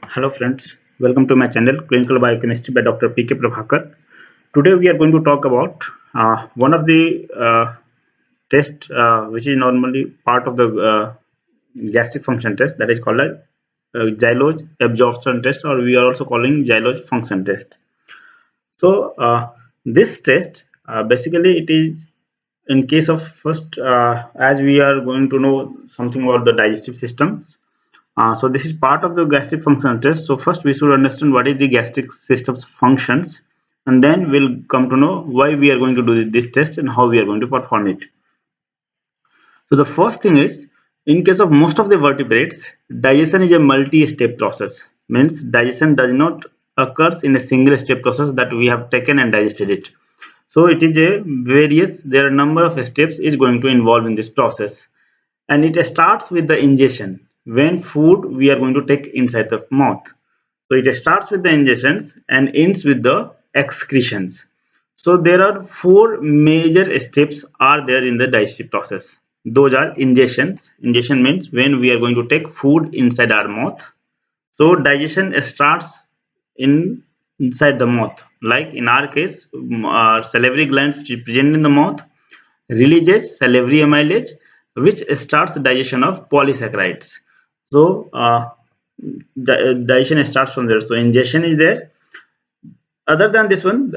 Hello friends, welcome to my channel Clinical Biochemistry by Dr. P.K. Prabhakar. Today we are going to talk about one of the tests which is normally part of the gastric function test, that is called as Xylose Absorption Test, or we are also calling Xylose Function Test. So this test basically it is in case of first as we are going to know something about the digestive system. So this is part of the gastric function test. So first we should understand what is the gastric system's functions, and then we'll come to know why we are going to do this test and how we are going to perform it. So the first thing is, in case of most of the vertebrates, digestion is a multi-step process. Means digestion does not occurs in a single step process that we have taken and digested it. So it is a various, there are a number of steps is going to involve in this process, and it starts with the ingestion when food we are going to take inside the mouth. So it starts with the ingestions and ends with the excretions. So there are four major steps are there in the digestive process. Those are ingestions. Ingestion means when we are going to take food inside our mouth. So digestion starts in inside the mouth. Like in our case, salivary glands which is present in the mouth releases salivary amylase, which starts digestion of polysaccharides. So digestion starts from there. So ingestion is there. Other than this one,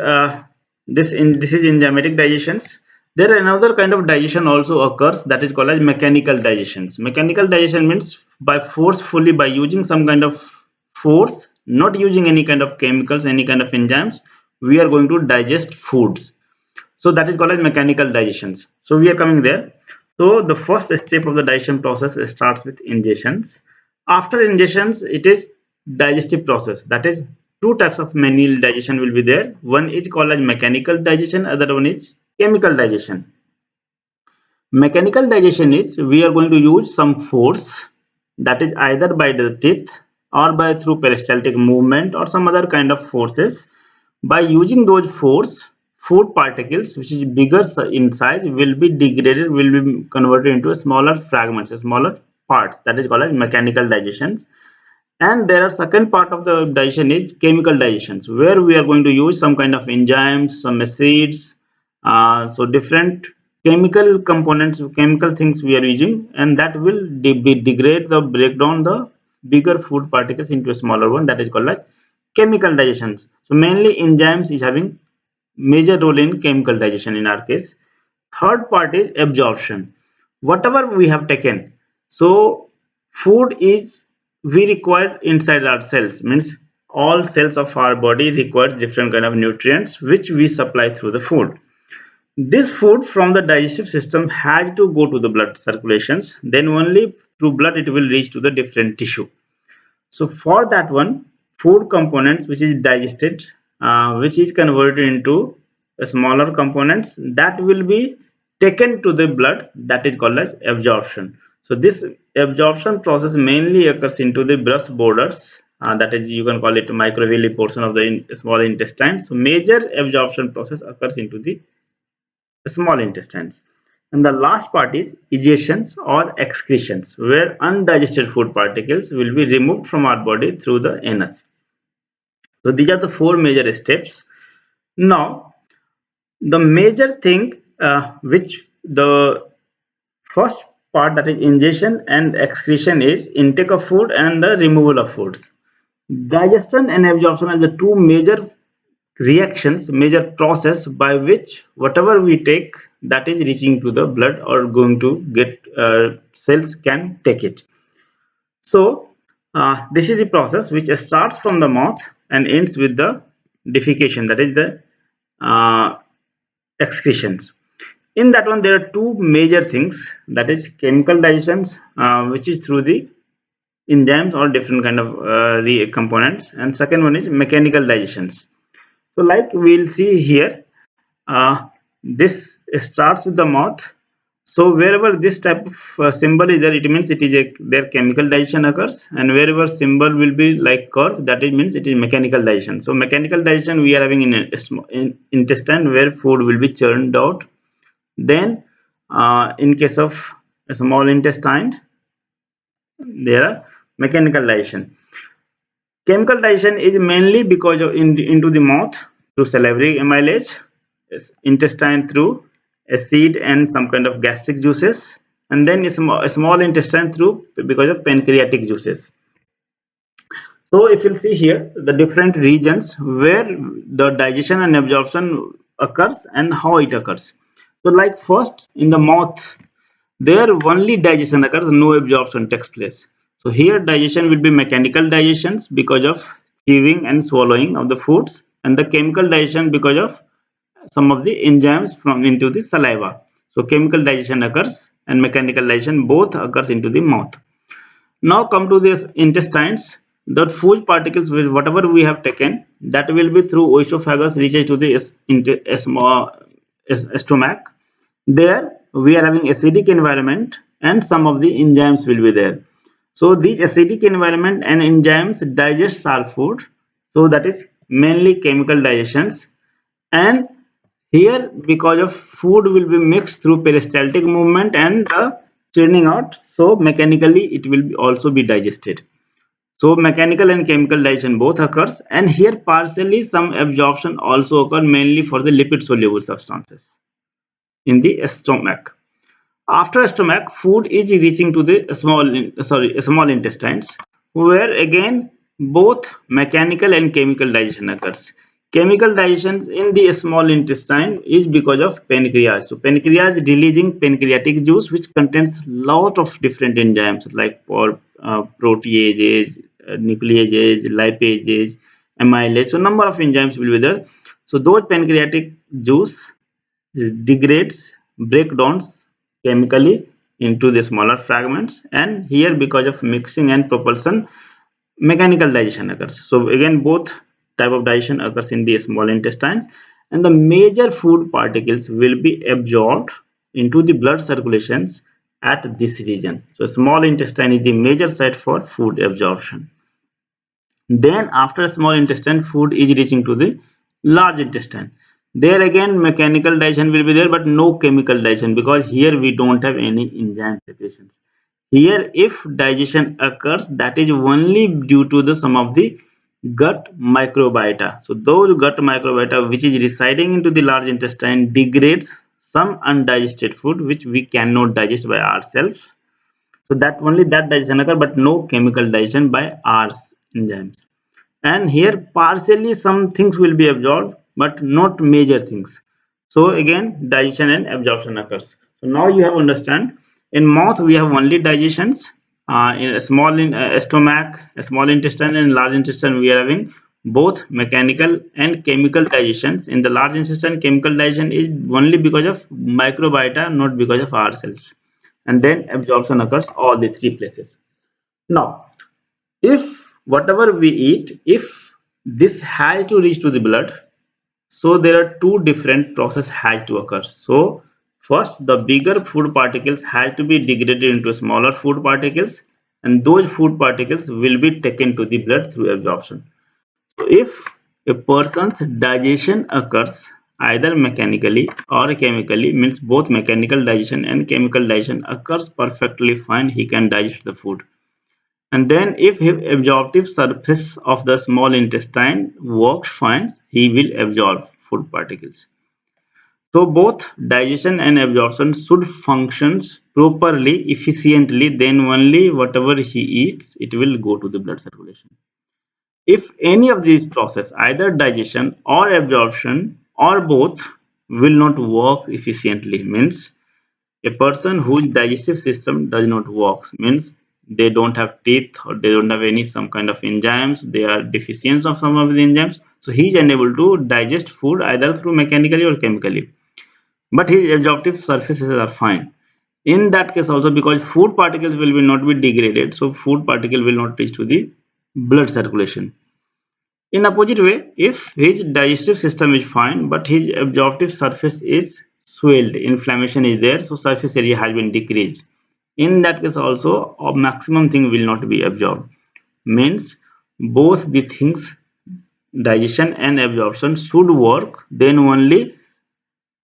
this is enzymatic digestions. There are another kind of digestion also occurs, that is called as mechanical digestions. Mechanical digestion means by forcefully, by using some kind of force, not using any kind of chemicals, any kind of enzymes, we are going to digest foods. So that is called as mechanical digestions. So we are coming there. So the first step of the digestion process starts with ingestions. After ingestions, it is digestive process. That is two types of manual digestion will be there. One is called as mechanical digestion, other one is chemical digestion. Mechanical digestion is we are going to use some force, that is either by the teeth or by through peristaltic movement or some other kind of forces. By using those force, food particles which is bigger in size will be degraded, will be converted into smaller fragments, smaller parts. That is called as mechanical digestions. And there are second part of the digestion is chemical digestions, where we are going to use some kind of enzymes, some acids, so different chemical components, chemical things we are using, and that will degrade the break down the bigger food particles into a smaller one. That is called as chemical digestions. So mainly enzymes is having major role in chemical digestion in our case. Third part is absorption. Whatever we have taken, so food is we require inside our cells, means all cells of our body require different kind of nutrients which we supply through the food. This food from the digestive system has to go to the blood circulations, then only through blood it will reach to the different tissue. So for that one, food components which is digested, which is converted into smaller components that will be taken to the blood, that is called as absorption. So this absorption process mainly occurs into the brush borders, that is you can call it microvilli portion of the small intestine. So major absorption process occurs into the small intestines. And the last part is ejections or excretions, where undigested food particles will be removed from our body through the anus. So these are the four major steps. Now, the major thing which the first part, that is ingestion and excretion, is intake of food and the removal of foods. Digestion and absorption are the two major reactions, major process by which whatever we take that is reaching to the blood or going to get cells can take it. So this is the process which starts from the mouth and ends with the defecation, that is the uh, excretions. In that one there are two major things, that is chemical digestions, which is through the enzymes or different kind of components, and second one is mechanical digestions. So like we'll see here, uh, this starts with the mouth. So wherever this type of symbol is there, it means it is a their chemical digestion occurs, and wherever symbol will be like curve, that it means it is mechanical digestion. So mechanical digestion we are having in intestine, where food will be churned out. Then in case of a small intestine, there are mechanical digestion. Chemical digestion is mainly because of into the mouth through salivary amylase, intestine through acid and some kind of gastric juices, and then a small intestine through because of pancreatic juices. So if you see here the different regions where the digestion and absorption occurs and how it occurs. So like first in the mouth, there only digestion occurs, no absorption takes place. So here digestion will be mechanical digestions because of chewing and swallowing of the foods, and the chemical digestion because of some of the enzymes from into the saliva. So chemical digestion occurs and mechanical digestion both occurs into the mouth. Now come to this intestines. The food particles will whatever we have taken that will be through oesophagus reaches to the stomach. There we are having acidic environment and some of the enzymes will be there. So these acidic environment and enzymes digest our food. So that is mainly chemical digestions. And here because of food will be mixed through peristaltic movement and the churning out, so mechanically it will also be digested. So mechanical and chemical digestion both occurs, and here partially some absorption also occur mainly for the lipid soluble substances in the stomach. After stomach, food is reaching to the small intestines, where again both mechanical and chemical digestion occurs. Chemical digestion in the small intestine is because of pancreas. So pancreas releasing pancreatic juice, which contains lot of different enzymes like proteases, nucleases, lipases, amylase. So number of enzymes will be there. So those pancreatic juice degrades, breakdowns chemically into the smaller fragments, and here because of mixing and propulsion mechanical digestion occurs. So again both type of digestion occurs in the small intestines, and the major food particles will be absorbed into the blood circulations at this region. So small intestine is the major site for food absorption. Then after small intestine, food is reaching to the large intestine. There again mechanical digestion will be there, but no chemical digestion because here we don't have any enzyme secretions. Here if digestion occurs, that is only due to the some of the gut microbiota. So those gut microbiota which is residing into the large intestine degrades some undigested food which we cannot digest by ourselves. So that only that digestion occur, but no chemical digestion by our enzymes. And here partially some things will be absorbed, but not major things. So again digestion and absorption occurs. So now you have understand in mouth we have only digestions, in a small stomach, a small intestine and large intestine we are having both mechanical and chemical digestions. In the large intestine chemical digestion is only because of microbiota, not because of ourselves, and then absorption occurs all the three places. Now if whatever we eat, if this has to reach to the blood, so there are two different process has to occur. So first the bigger food particles has to be degraded into smaller food particles, and those food particles will be taken to the blood through absorption. So if a person's digestion occurs either mechanically or chemically, means both mechanical digestion and chemical digestion occurs perfectly fine, he can digest the food. And then if his absorptive surface of the small intestine works fine, he will absorb food particles. So both digestion and absorption should functions properly, efficiently, then only whatever he eats, it will go to the blood circulation. If any of these process, either digestion or absorption or both, will not work efficiently, means a person whose digestive system does not work, means they don't have teeth or they don't have any some kind of enzymes, they are deficient of some of the enzymes, so he is unable to digest food either through mechanically or chemically, but his absorptive surfaces are fine. In that case also, because food particles will not be degraded, so food particle will not reach to the blood circulation. In opposite way, if his digestive system is fine but his absorptive surface is swelled, inflammation is there, so surface area has been decreased. In that case also, a maximum thing will not be absorbed. Means both the things, digestion and absorption should work, then only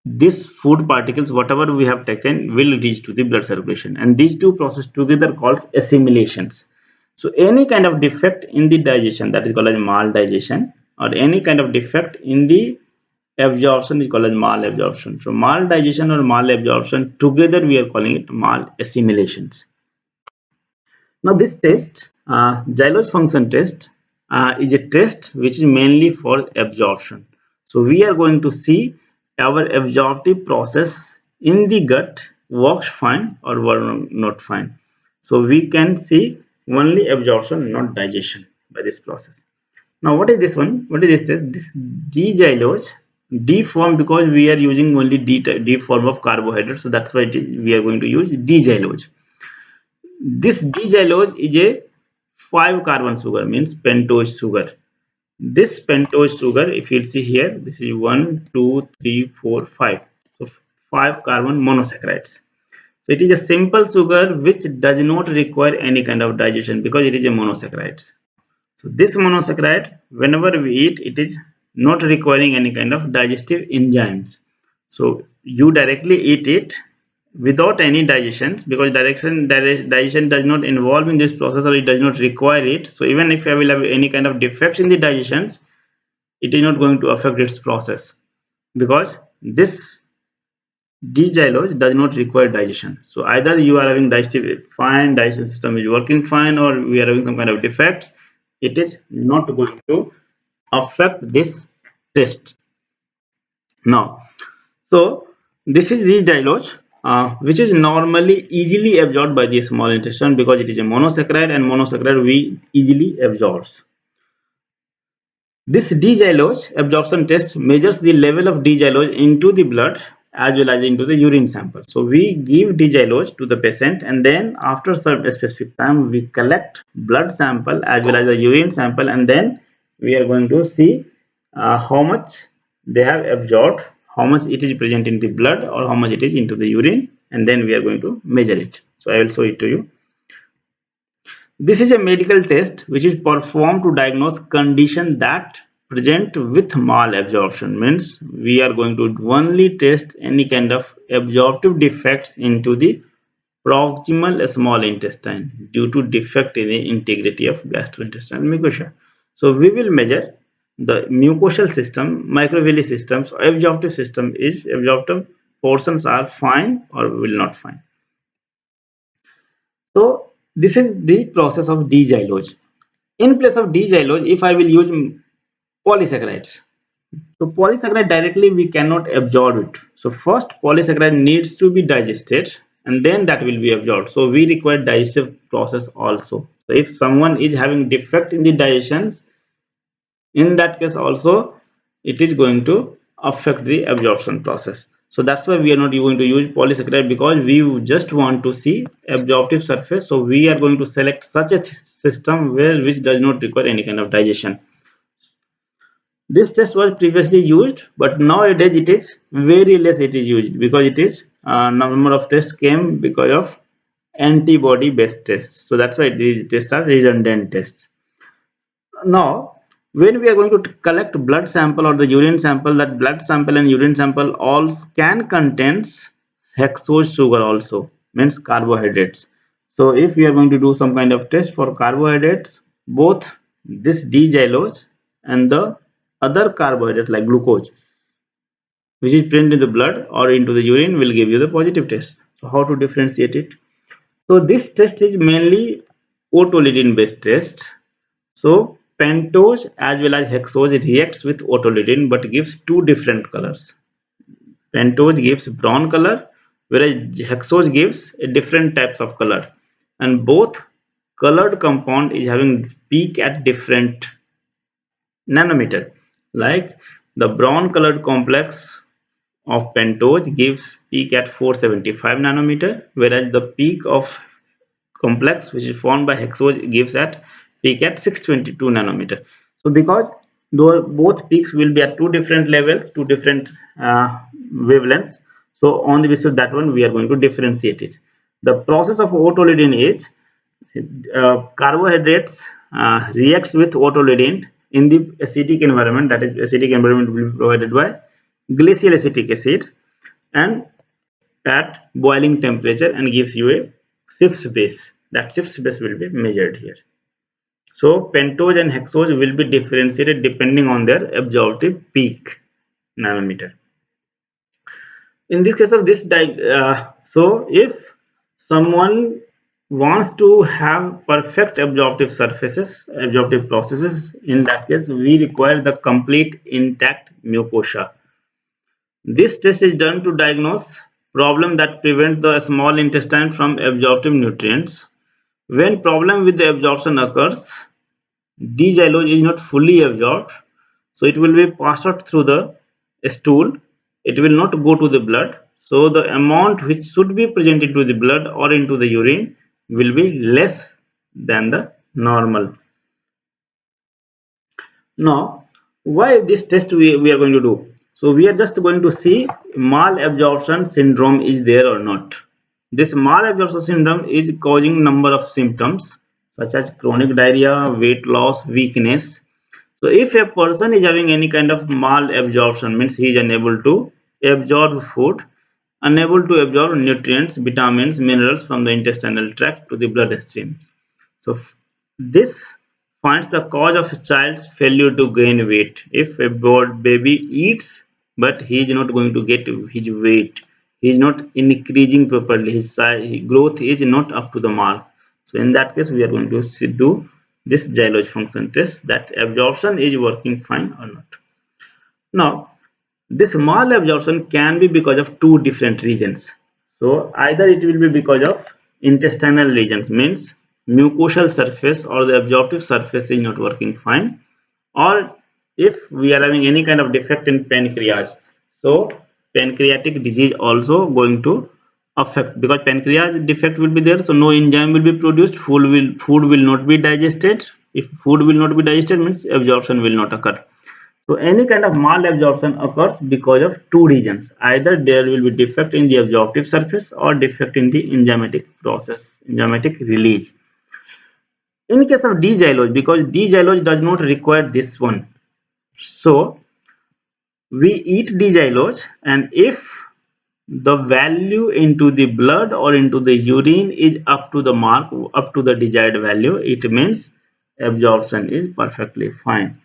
these food particles whatever we have taken will reach to the blood circulation, and these two processes together called assimilations. So any kind of defect in the digestion, that is called as maldigestion, or any kind of defect in the absorption is called as malabsorption. So maldigestion or malabsorption together we are calling it malassimilations. Now this test, Xylose function test, is a test which is mainly for absorption. So we are going to see our absorptive process in the gut works fine or works not fine. So we can see only absorption, not digestion by this process. Now what is this one? What is this? This D-Xylose, D form, because we are using only D form of carbohydrate. So that's why we are going to use D-Xylose. This D-Xylose is a 5 carbon sugar, means pentose sugar. This pentose sugar, if you'll see here, this is 1, 2, 3, 4, 5. So 5 carbon monosaccharides. So it is a simple sugar which does not require any kind of digestion because it is a monosaccharide. So this monosaccharide, whenever we eat, it is not requiring any kind of digestive enzymes. So you directly eat it without any digestion, because digestion does not involve in this process, or it does not require it. So even if I will have any kind of defects in the digestions, it is not going to affect its process, because this D-Xylose does not require digestion. So either you are having digestive system is working fine, or we are having some kind of defect, it is not going to affect this test. Now, so this is D-Xylose, which is normally easily absorbed by the small intestine because it is a monosaccharide, and monosaccharide we easily absorbs. This D-Xylose absorption test measures the level of D-Xylose into the blood as well as into the urine sample. So we give D-Xylose to the patient, and then after a specific time we collect blood sample as well as the urine sample, and then we are going to see how much they have absorbed, how much it is present in the blood, or how much it is into the urine, and then we are going to measure it. So I will show it to you. This is a medical test which is performed to diagnose condition that present with malabsorption. Means we are going to only test any kind of absorptive defects into the proximal small intestine due to defect in the integrity of gastrointestinal mucosa. So we will measure the mucosal system, microvilli systems, absorptive system is absorptive portions are fine or will not fine. So this is the process of D-Xylose. In place of D-Xylose, if I will use polysaccharides, so polysaccharide directly we cannot absorb it. So first polysaccharide needs to be digested, and then that will be absorbed. So we require digestive process also. So if someone is having defect in the digestions, in that case also it is going to affect the absorption process. So that's why we are not going to use polysaccharide, because we just want to see absorptive surface. So we are going to select such a system which does not require any kind of digestion. This test was previously used, but nowadays it is very less it is used, because it is number of tests came because of antibody based tests. So that's why these tests are redundant tests. Now when we are going to collect blood sample or the urine sample, that blood sample and urine sample all can contains hexose sugar also, means carbohydrates. So if we are going to do some kind of test for carbohydrates, both this D-Xylose and the other carbohydrate like glucose, which is present in the blood or into the urine, will give you the positive test. So how to differentiate it? So this test is mainly otolidine based test. So pentose as well as hexose, it reacts with otolidine but gives two different colors. Pentose gives brown color, whereas hexose gives a different types of color, and both colored compound is having peak at different nanometer. Like the brown colored complex of pentose gives peak at 475 nanometer, whereas the peak of complex which is formed by hexose gives at peak at 622 nanometer. So because though both peaks will be at two different levels, two different wavelengths, so on the basis of that one we are going to differentiate it. The process of otolidine is carbohydrates reacts with otolidine in the acidic environment, that is acidic environment will be provided by glacial acetic acid, and at boiling temperature, and gives you a Schiff's base. That Schiff's base will be measured here. So pentose and hexose will be differentiated depending on their absorptive peak nanometer. In this case of this so if someone wants to have perfect absorptive surfaces, absorptive processes, in that case we require the complete intact mucosa. This test is done to diagnose problem that prevent the small intestine from absorbing nutrients. When problem with the absorption occurs, D-Xylose is not fully absorbed, so it will be passed out through the stool. It will not go to the blood, so the amount which should be present into the blood or into the urine will be less than the normal. Now, why this test we are going to do? So we are just going to see malabsorption syndrome is there or not. This malabsorption syndrome is causing number of symptoms such as chronic diarrhea, weight loss, weakness. So if a person is having any kind of malabsorption, means he is unable to absorb food, unable to absorb nutrients, vitamins, minerals from the intestinal tract to the bloodstream. So this finds the cause of a child's failure to gain weight. If a baby eats but he is not going to get his weight, he is not increasing properly, his size, his growth is not up to the mark. So in that case we are going to do this xylose function test, that absorption is working fine or not. Now this malabsorption can be because of two different reasons. So either it will be because of intestinal regions, means mucosal surface or the absorptive surface is not working fine, or if we are having any kind of defect in pancreas, so pancreatic disease also going to affect, because pancreas defect will be there, so no enzyme will be produced, food will not be digested. If food will not be digested, means absorption will not occur. So any kind of malabsorption occurs because of two reasons. Either there will be defect in the absorptive surface or defect in the enzymatic process, enzymatic release. In case of D-Xylose, because D-Xylose does not require this one, so we eat D-Xylose, and if the value into the blood or into the urine is up to the mark, up to the desired value, it means absorption is perfectly fine.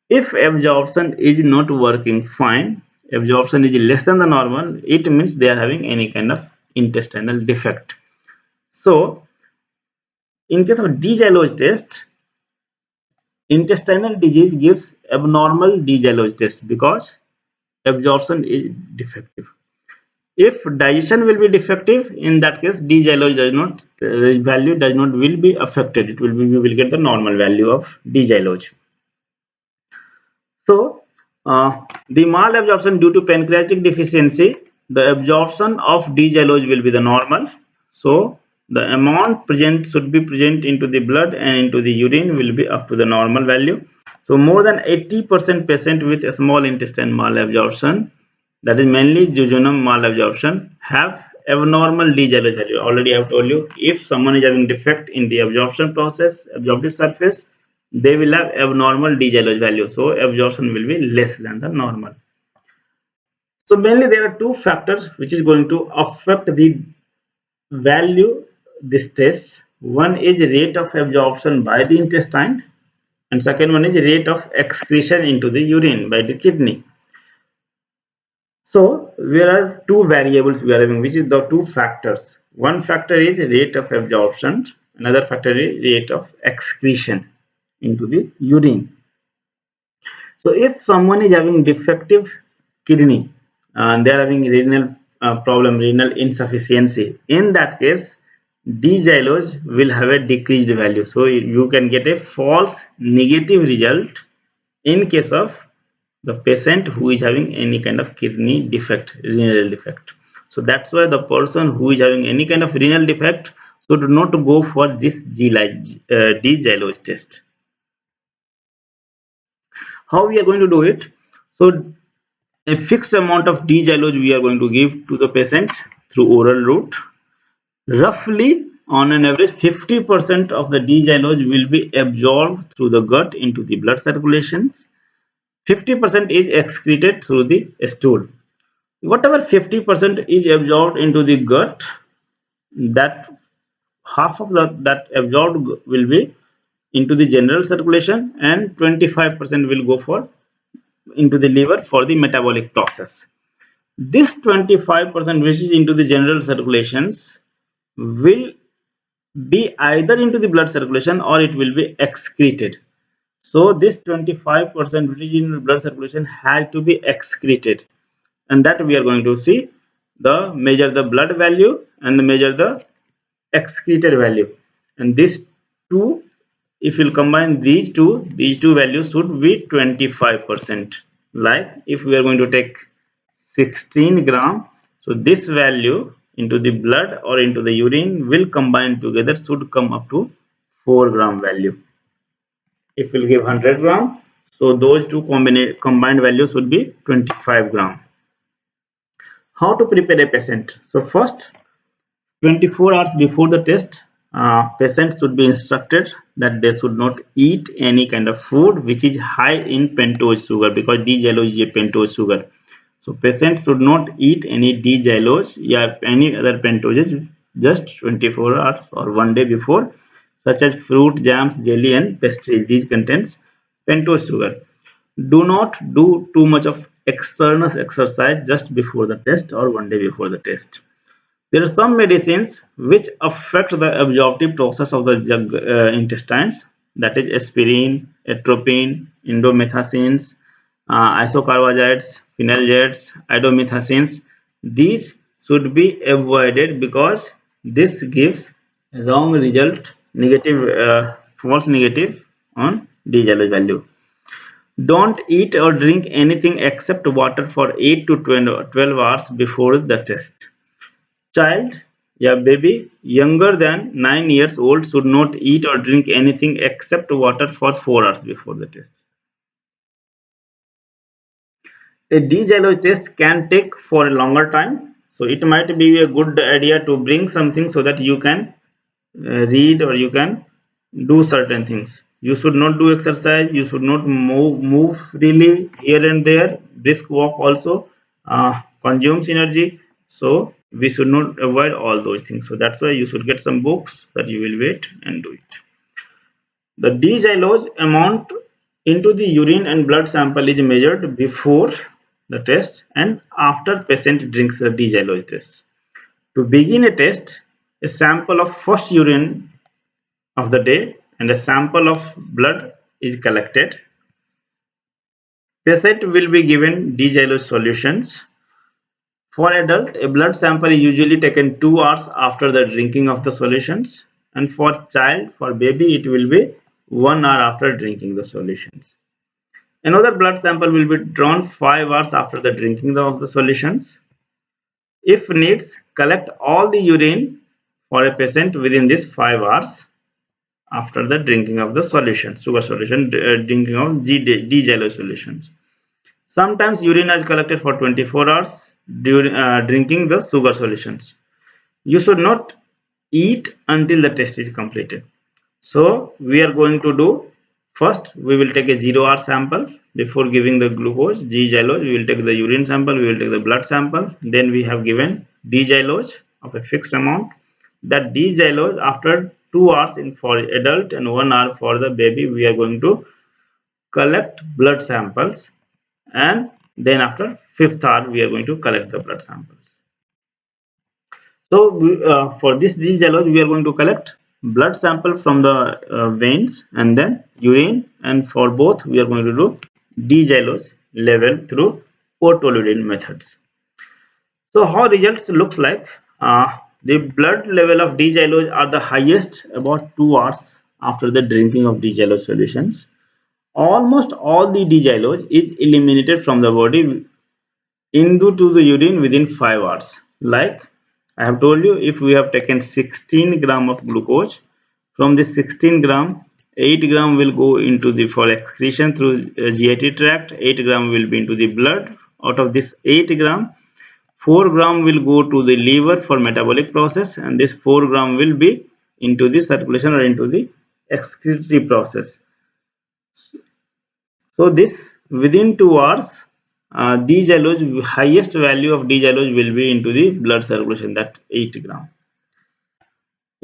If absorption is not working fine, absorption is less than the normal, it means they are having any kind of intestinal defect. So in case of D-Xylose test, intestinal disease gives abnormal D-Xylose test because absorption is defective. If digestion will be defective, in that case D-Xylose does not value does not will be affected. It will be, we will get the normal value of D-Xylose. So, the malabsorption due to pancreatic deficiency, the absorption of D-Xylose will be the normal. So, the amount present should be present into the blood and into the urine will be up to the normal value. So, more than 80% patient with a small intestine malabsorption, that is mainly jejunum malabsorption, have abnormal D-Xylose value. Already I have told you, if someone is having defect in the absorption process, absorptive surface, they will have abnormal D-Xylose value, so absorption will be less than the normal. So mainly there are two factors which is going to affect the value this test. One is rate of absorption by the intestine, and second one is rate of excretion into the urine by the kidney. So there are two variables we are having, which is the two factors. One factor is rate of absorption, another factor is rate of excretion into the urine. So if someone is having defective kidney and they are having renal problem, renal insufficiency, in that case D-Xylose will have a decreased value. So you can get a false negative result in case of the patient who is having any kind of kidney defect, renal defect. So that's why the person who is having any kind of renal defect should not go for this D-Xylose test. How we are going to do it? So a fixed amount of D-Xylose we are going to give to the patient through oral route. Roughly on an average 50% of the D-Xylose will be absorbed through the gut into the blood circulation. 50% is excreted through the stool. Whatever 50% is absorbed into the gut, that half of that absorbed will be into the general circulation, and 25% will go for into the liver for the metabolic process. This 25% which is into the general circulations will be either into the blood circulation or it will be excreted. So this 25% which is in the blood circulation has to be excreted, and that we are going to see the measure the blood value and measure the excreted value. And this two, if you combine these two values should be 25%. Like if we are going to take 16 gram, so this value into the blood or into the urine will combine together should come up to 4 gram value. If we'll give 100 gram, so those two combined values would be 25 gram. How to prepare a patient? So first, 24 hours before the test, patients should be instructed that they should not eat any kind of food which is high in pentose sugar, because D-Xylose is a pentose sugar. So patients should not eat any D-Xylose or any other pentoses just 24 hours or one day before, such as fruit, jams, jelly and pastries. These contains pentose sugar. Do not do too much of external exercise just before the test or one day before the test. There are some medicines which affect the absorptive process of the intestines, that is aspirin, atropine, indomethacins, isocarbohydrates, phenyljates, indomethacins. These should be avoided because this gives wrong result, negative, false negative on D-Xylose value. Don't eat or drink anything except water for 8 to 12 hours before the test. Child, baby younger than 9 years old should not eat or drink anything except water for 4 hours before the test. A D-Xylose test can take for a longer time, so it might be a good idea to bring something so that you can read or you can do certain things. You should not do exercise, you should not move freely here and there. Brisk walk also consumes energy, so we should not avoid all those things. So that's why you should get some books that you will wait and do it. The D-Xylose amount into the urine and blood sample is measured before the test and after patient drinks the D-Xylose test. To begin a test, a sample of first urine of the day and a sample of blood is collected. Patient will be given D-Xylose solutions. For adult, a blood sample is usually taken 2 hours after the drinking of the solutions, and for child, for baby, it will be 1 hour after drinking the solutions. Another blood sample will be drawn 5 hours after the drinking of the solutions. If needs, collect all the urine for a patient within these 5 hours after the drinking of the solution, sugar solution, drinking of D-Xylose solutions. Sometimes urine is collected for 24 hours during drinking the sugar solutions. You should not eat until the test is completed. So we are going to do, first we will take a 0-hour sample before giving the glucose D-Xylose. We will take the urine sample, we will take the blood sample, then we have given D-Xylose of a fixed amount. That D-Xylose after 2 hours in for adult and 1 hour for the baby, we are going to collect blood samples, and then after 5th hour we are going to collect the blood samples. So for this D-Xylose we are going to collect blood sample from the veins and then urine, and for both we are going to do D-Xylose level through otoludin methods. So how results looks like, the blood level of D-Xylose are the highest about 2 hours after the drinking of D-Xylose solutions. Almost all the D-Xylose is eliminated from the body into the urine within 5 hours. Like I have told you, if we have taken 16 gram of glucose, from this 16 gram, 8 gram will go into the for excretion through GI tract, 8 gram will be into the blood. Out of this 8 gram, 4 gram will go to the liver for metabolic process, and this 4 gram will be into the circulation or into the excretory process. So this within 2 hours, D-Xylose highest value of D-Xylose will be into the blood circulation, that 8 gram.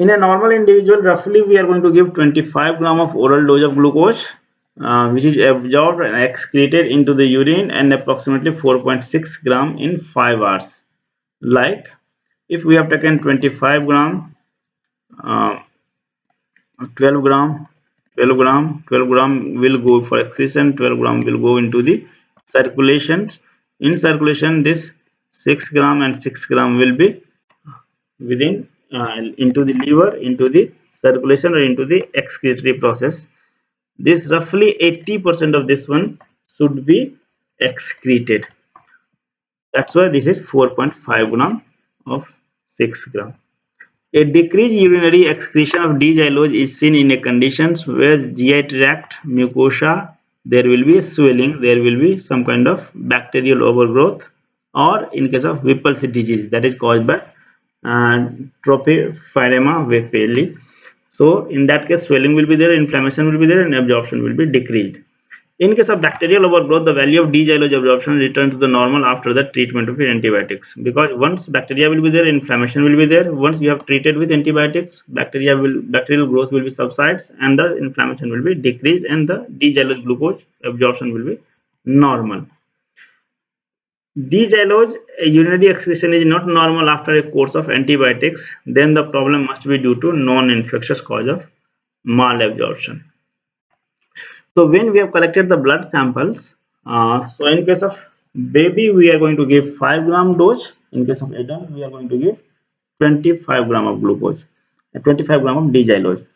In a normal individual, roughly we are going to give 25 gram of oral dose of glucose, which is absorbed and excreted into the urine, and approximately 4.6 gram in 5 hours. Like if we have taken 25 gram, uh, 12 gram, 12 gram will go for excretion, 12 gram will go into the circulation. In circulation, this 6 gram and 6 gram will be within into the liver, into the circulation, or into the excretory process. This roughly 80% of this one should be excreted. That's why this is 4.5 gram of 6 gram. A decreased urinary excretion of D-Xylose is seen in a conditions where GI tract mucosa, there will be swelling, there will be some kind of bacterial overgrowth, or in case of Whipple's disease, that is caused by Tropophyema vapelli. So in that case, swelling will be there, inflammation will be there, and absorption will be decreased. In case of bacterial overgrowth, the value of D-Xylose absorption returns to the normal after the treatment with antibiotics. Because once bacteria will be there, inflammation will be there. Once you have treated with antibiotics, bacterial growth will be subsides, and the inflammation will be decreased, and the D-Xylose glucose absorption will be normal. D-Xylose urinary excretion is not normal after a course of antibiotics. Then the problem must be due to non-infectious cause of malabsorption. So when we have collected the blood samples, so in case of baby we are going to give 5 gram dose. In case of adult we are going to give 25 gram of glucose, 25 gram of D-Xylose.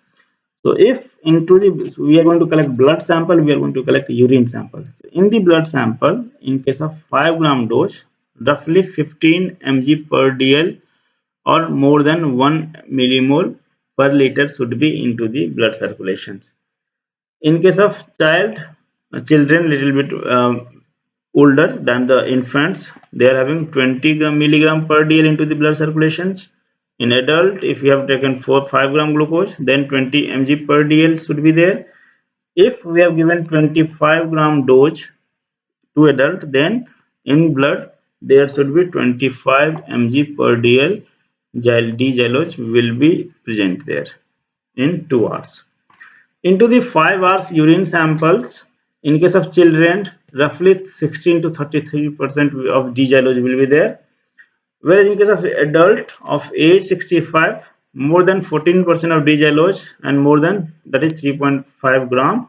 So if into the we are going to collect blood sample, we are going to collect urine sample. So in the blood sample, in case of 5 gram dose, roughly 15 mg per dl or more than 1 millimole per liter should be into the blood circulation. In case of children little bit older than the infants, they are having 20 milligram per dl into the blood circulations. In adult, if you have taken 5 gram glucose, then 20 mg per dl should be there. If we have given 25 gram dose to adult, then in blood there should be 25 mg per dl D-Xylose will be present there in 2 hours. Into the 5 hours urine samples, in case of children, roughly 16 to 33% of D-Xylose will be there. Whereas in case of adult of age 65, more than 14% of D-Xylose and more than, that is 3.5 gram.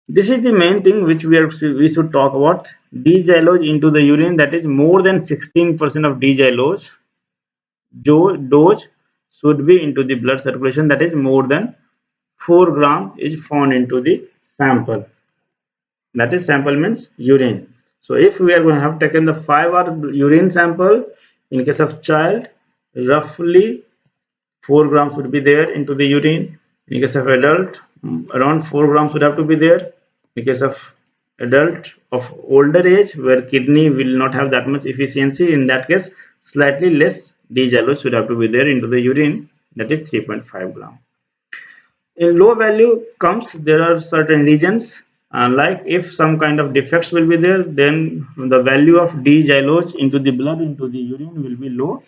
This is the main thing which we should talk about. D-Xylose into the urine, that is more than 16% of D-Xylose dose should be into the blood circulation, that is more than 4 gram is found into the sample. That is sample means urine. So if we are going to have taken the 5-hour urine sample, in case of child, roughly 4 grams would be there into the urine. In case of adult, around 4 grams would have to be there. In case of adult of older age, where kidney will not have that much efficiency, in that case, slightly less D-Xylose should have to be there into the urine, that is 3.5 gram. In low value comes, there are certain regions, like if some kind of defects will be there, then the value of D-Xylose into the blood, into the urine will be low.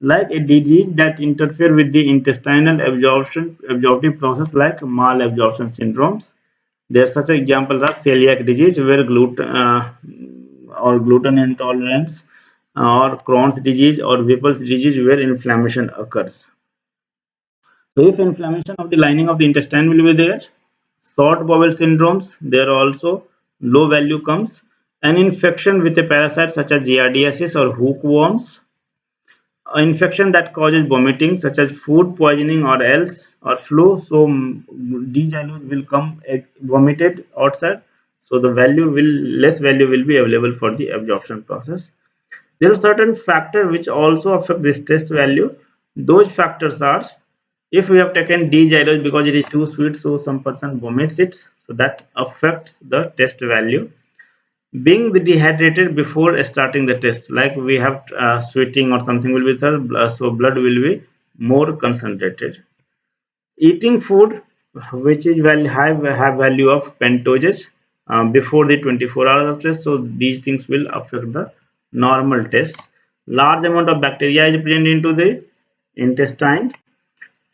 Like a disease that interfere with the intestinal absorptive process, like malabsorption syndromes. There are such examples are celiac disease, where gluten intolerance, or Crohn's disease, or Whipple's disease, where inflammation occurs. So if inflammation of the lining of the intestine will be there, short bowel syndromes, there also low value comes. An infection with a parasite such as giardiasis or hookworms, infection that causes vomiting such as food poisoning or else, or flu, so D-Xylose will come vomited outside, so the value will less value will be available for the absorption process. There are certain factors which also affect this test value. Those factors are, if we have taken D-Xylose because it is too sweet, so some person vomits it, so that affects the test value. Being dehydrated before starting the test, like we have sweating or something will be there, so blood will be more concentrated. Eating food which is have value of pentoges before the 24 hours of test, so these things will affect the normal test. Large amount of bacteria is present into the intestine.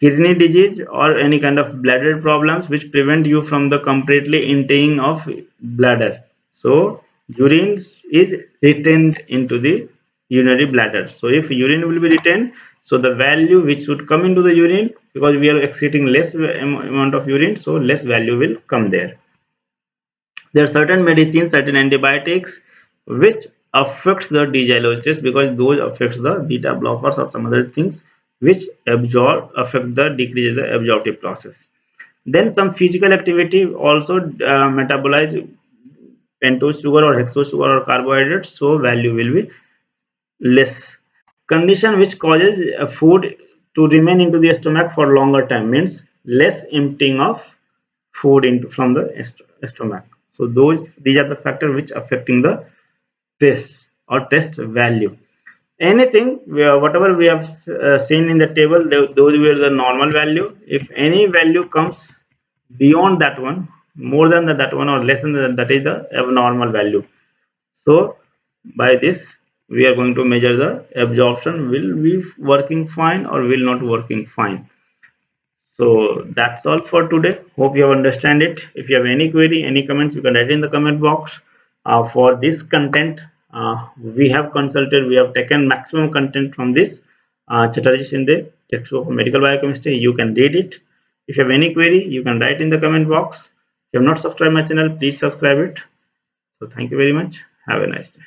kidney disease or any kind of bladder problems which prevent you from the completely emptying of bladder. So urine is retained into the urinary bladder. So if urine will be retained, so the value which would come into the urine, because we are excreting less amount of urine, so less value will come there. There are certain medicines, certain antibiotics which affects the D-Xylose test, because those affects the beta blockers or some other things which affect the decrease the absorptive process. Then some physical activity also metabolize pentose sugar or hexose sugar or carbohydrates, so value will be less. Condition which causes food to remain into the stomach for longer time means less emptying of food into from the stomach. So these are the factors which affecting the test or test value. Anything whatever we have seen in the table, those were the normal value. If any value comes beyond that one, more than that one or less than that is the abnormal value. So by this we are going to measure the absorption will be working fine or will not working fine. So that's all for today. Hope you have understand it. If you have any query, any comments, you can write in the comment box. For this content, we have consulted, we have taken maximum content from this Chatterjee Shinde textbook of medical biochemistry. You can read it. If you have any query, you can write in the comment box. If you have not subscribed my channel, please subscribe it. So thank you very much. Have a nice day.